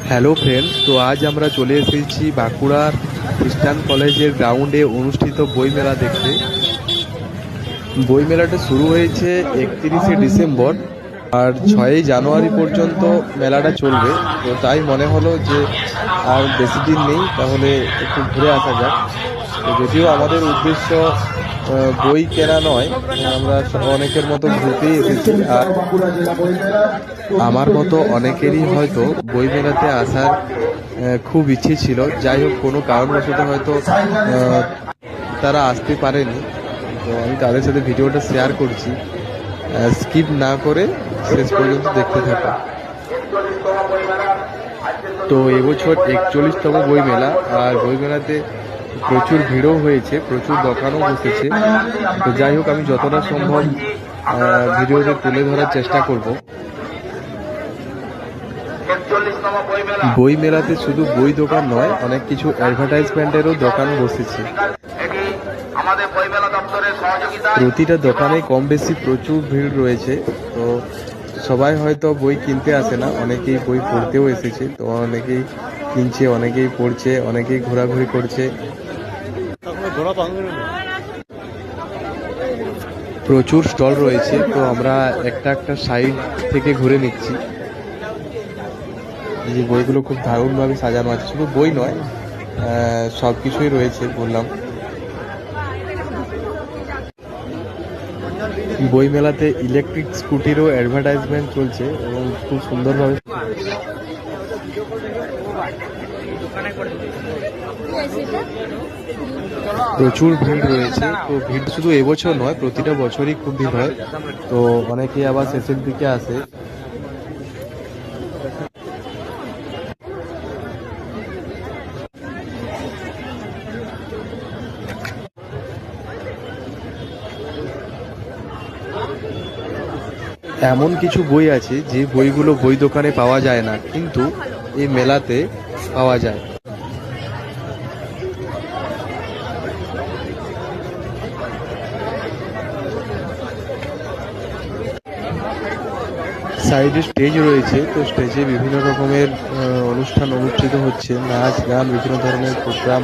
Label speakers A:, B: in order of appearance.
A: Hello friends, তো আজ আমরা চলে এসেছি বাঁকুড়ার খ্রিস্টান কলেজের গ্রাউন্ডে অনুষ্ঠিত বইমেলা দেখতে। বইমেলাটা শুরু হয়েছে 31শে ডিসেম্বর আর 6ই জানুয়ারি পর্যন্ত মেলাটা চলবে। তো তাই মনে হলো যে আর বেশি দিন নেই, তাহলে একটু ঘুরে আসা যাক। তো যদিও আমাদের উদ্দেশ্য বই কেনা নয়, আমরা অনেকের মতো ঘুরতেই এসেছি। আর আমার মতো অনেকেরই হয়তো বই মেলাতে আসার খুব ইচ্ছে ছিল। যাই হোক, কোনো কারণবশত হয়তো তারা আসতে পারেনি। তো আমি তাদের সাথে ভিডিওটা শেয়ার করছি, স্কিপ না করে শেষ পর্যন্ত দেখতে থাকো। তো এবছর 41তম বই মেলা, আর বই মেলাতে প্রচুর ভিড়ও হয়েছে, প্রচুর দোকানও বসেছে। তো যাই হোক, আমি যতটা সম্ভব ভিডিওতে তুলে ধরার চেষ্টা করব। বই মেলাতে শুধু বই দোকান নয়, অনেক কিছু অ্যাডভার্টাইজমেন্টেরও দোকান বসেছে। প্রতিটা দোকানে কম বেশি প্রচুর ভিড় রয়েছে। তো সবাই হয়তো বই কিনতে আসে না, অনেকেই বই পড়তেও এসেছে। তো অনেকেই কিনছে, অনেকেই পড়ছে, অনেকেই ঘোরাঘুরি করছে। প্রচুর স্টল রয়েছে, তো আমরা একটা একটা সাইড থেকে ঘুরে নিচ্ছি। এই বইগুলো খুব দারুণভাবে সাজানো আছে, শুধু বই নয়, সব কিছুই রয়েছে বললাম। বই মেলাতে ইলেকট্রিক স্কুটিরও অ্যাডভার্টাইজমেন্ট চলছে এবং খুব সুন্দরভাবে। প্রচুর ভিড় রয়েছে। তো ভিড় শুধু এবছর নয়, প্রতিটা বছরই খুব ভিড় হয়। তো অনেকেই আবার শেষের দিকে আসে। এমন কিছু বই আছে যে বইগুলো বই দোকানে পাওয়া যায় না, কিন্তু এই মেলাতে পাওয়া যায়। সাইডে স্টেজ রয়েছে, তো স্টেজে বিভিন্ন রকমের অনুষ্ঠান অনুষ্ঠিত হচ্ছে, নাচ গান, বিভিন্ন ধরনের প্রোগ্রাম।